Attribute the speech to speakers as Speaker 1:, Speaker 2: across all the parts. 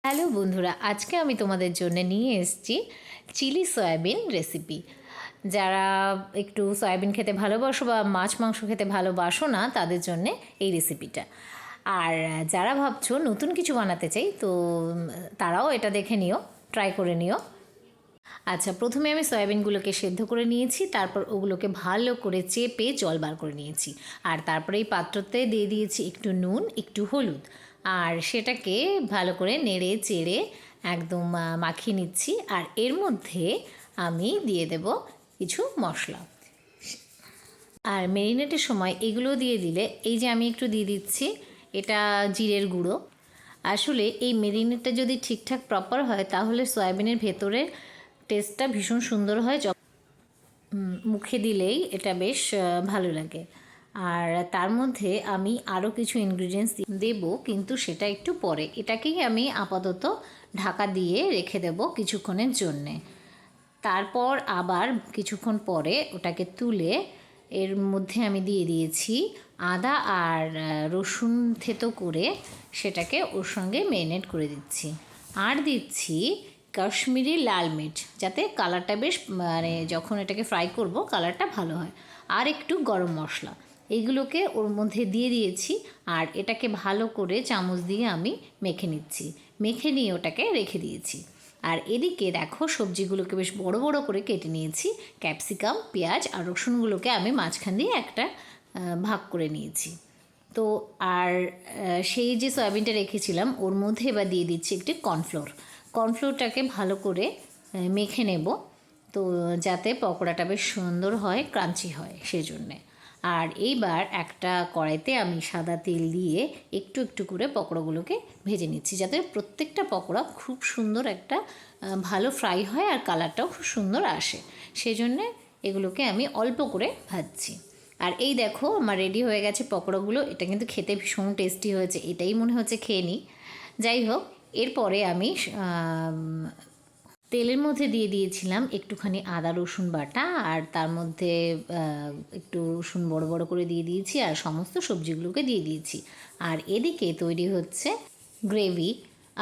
Speaker 1: Hello বন্ধুরা, আজকে আমি তোমাদের জন্য নিয়ে এসেছি চিলি সয়াবিন রেসিপি। যারা একটু সয়াবিন খেতে ভালোবাসো বা মাছ মাংস খেতে ভালোবাসো না, তাদের জন্য এই রেসিপিটা। আর যারা ভাবছো নতুন কিছু বানাতে চাই, তো তারাও এটা দেখে নিও, ট্রাই করে নিও। আচ্ছা, প্রথমে আমি সয়াবিনগুলোকে সেদ্ধ করে নিয়েছি, তারপর ওগুলোকে ভালো করে চেপে জল বার করে নিয়েছি। আর তারপরে এই পাত্রতে দিয়ে দিয়েছি একটু নুন, একটু হলুদ, আর সেটাকে ভালো করে নেড়ে চেড়ে একদম মাখিয়ে নিচ্ছি। আর এর মধ্যে আমি দিয়ে দেব কিছু মশলা। আর মেরিনেটের সময় এগুলো দিয়ে দিলে, এই যে আমি একটু দিয়ে দিচ্ছি, এটা জিরের গুঁড়ো। আসলে এই মেরিনেটটা যদি ঠিকঠাক প্রপার হয়, তাহলে সয়াবিনের ভেতরের টেস্টটা ভীষণ সুন্দর হয়। মুখে দিলেই এটা বেশ ভালো লাগে। আর তার মধ্যে আমি আরও কিছু ইনগ্রিডিয়েন্টস দেব, কিন্তু সেটা একটু পরে। এটাকেই আমি আপাতত ঢাকা দিয়ে রেখে দেব কিছুক্ষণের জন্যে। তারপর আবার কিছুক্ষণ পরে ওটাকে তুলে এর মধ্যে আমি দিয়ে দিয়েছি আদা আর রসুন থেতো করে, সেটাকে ওর সঙ্গে ম্যারিনেট করে দিচ্ছি। আর দিচ্ছি কাশ্মীরি লাল মির্চ, যাতে কালারটা বেশ মানে যখন এটাকে ফ্রাই করব কালারটা ভালো হয়। আর একটু গরম মশলা, এইগুলোকে ওর মধ্যে দিয়ে দিয়েছি। আর এটাকে ভালো করে চামচ দিয়ে আমি মেখে নিচ্ছি। মেখে নিয়ে ওটাকে রেখে দিয়েছি। আর এদিকে দেখো, সবজিগুলোকে বেশ বড় বড় করে কেটে নিয়েছি। ক্যাপসিকাম, পেঁয়াজ আর রসুনগুলোকে আমি মাঝখান দিয়ে একটা ভাগ করে নিয়েছি। তো আর সেই যে সয়াবিনটা রেখেছিলাম, ওর মধ্যে এবার দিয়ে দিচ্ছি একটি কর্নফ্লোর। কর্নফ্লোরটাকে ভালো করে মেখে নেব, তো যাতে পকোড়াটা বেশ সুন্দর হয়, ক্রাঞ্চি হয় সেজন্যে। আর এইবার একটা কড়াইতে আমি সাদা তেল দিয়ে একটু একটু করে পকোড়াগুলোকে ভেজে নিচ্ছি, যাতে প্রত্যেকটা পকোড়া খুব সুন্দর একটা ভালো ফ্রাই হয় আর কালারটাও খুব সুন্দর আসে। সেজন্যে এগুলোকে আমি অল্প করে ভাজছি। আর এই দেখো, আমার রেডি হয়ে গেছে পকোড়াগুলো। এটা কিন্তু খেতে ভীষণ টেস্টি হয়েছে, এটাই মনে হচ্ছে খেয়ে নিই। যাই হোক, এরপরে আমি তেলের মধ্যে দিয়ে দিয়েছিলাম একটুখানি আদা রসুন বাটা, আর তার মধ্যে একটু রসুন বড় বড় করে দিয়ে দিয়েছি, আর সমস্ত সবজিগুলোকে দিয়ে দিয়েছি। আর এদিকে তৈরি হচ্ছে গ্রেভি।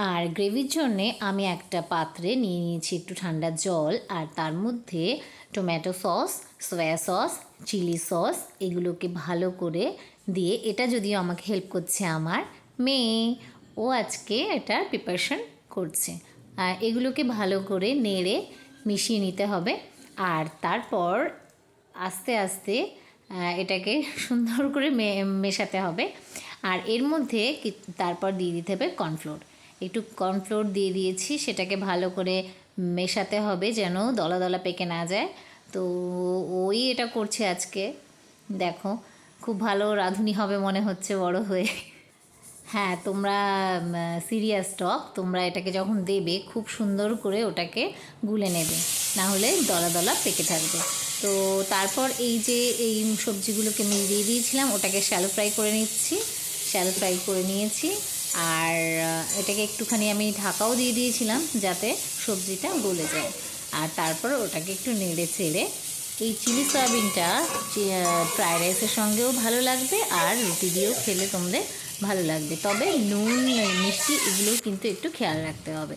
Speaker 1: আর গ্রেভির জন্যে আমি একটা পাত্রে নিয়ে নিয়েছি একটু ঠান্ডা জল, আর তার মধ্যে tomato sauce, soya sauce, chilli sauce, এগুলোকে ভালো করে দিয়ে, এটা যদিও আমাকে হেল্প করছে আমার মেয়ে, ও আজকে এটার প্রিপারেশন করছে। এগুলোকে ভালো করে নেড়ে মিশিয়ে নিতে হবে। আর তারপর আস্তে আস্তে এটাকে সুন্দর করে মেশাতে হবে। আর এর মধ্যে তারপর দিয়ে দিতে হবে কর্নফ্লোর। একটু কর্নফ্লোর দিয়ে দিয়েছি, সেটাকে ভালো করে মেশাতে হবে যেন দলা দলা পেকে না যায়। তো ওই এটা করছে আজকে। দেখো, খুব ভালো রাঁধুনি হবে মনে হচ্ছে বড় হয়ে। হ্যাঁ, তোমরা সিরিয়াস টক, তোমরা এটাকে যখন দেবে খুব সুন্দর করে ওটাকে গুলে নেবে, না হলে দলা দলা পেকে থাকবে। তো তারপর এই যে এই সবজিগুলোকে আমি দিয়ে দিয়েছিলাম, ওটাকে শ্যালো ফ্রাই করে নিচ্ছি। শ্যালো ফ্রাই করে নিয়েছি। আর এটাকে একটুখানি আমি ঢাকাও দিয়ে দিয়েছিলাম, যাতে সবজিটা গলে যায়। আর তারপর ওটাকে একটু নেড়ে চেড়ে, এই চিলি সয়াবিনটা ফ্রায়েড রাইসের সঙ্গেও ভালো লাগবে, আর রুটি দিয়েও খেলে তোমাদের ভালো লাগবে। তবে নুন, মিষ্টি এগুলো কিন্তু একটু খেয়াল রাখতে হবে।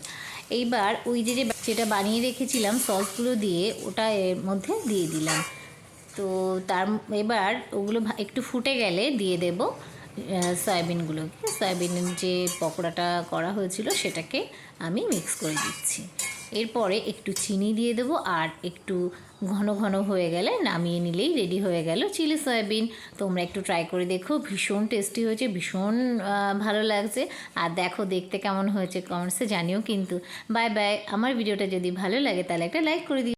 Speaker 1: এইবার ওই যেটা বানিয়ে রেখেছিলাম সসগুলো দিয়ে, ওটা এর মধ্যে দিয়ে দিলাম। তো এবার ওগুলো একটু ফুটে গেলে দিয়ে দেব সয়াবিনগুলোকে। সয়াবিনের যে পকোড়াটা করা হয়েছিল সেটাকে আমি মিক্স করে দিচ্ছি। এরপরে একটু চিনি দিয়ে দেবো, আর একটু ঘন ঘন হয়ে গেলে নামিয়ে নিলেই রেডি হয়ে গেল চিলি সয়াবিন। তোমরা একটু ট্রাই করে দেখো, ভীষণ টেস্টি হয়েছে, ভীষণ ভালো লাগছে। আর দেখো দেখতে কেমন হয়েছে কমেন্টসে জানিও কিন্তু। Bye bye. আমার ভিডিওটা যদি ভালো লাগে তাহলে একটা লাইক করে দিও।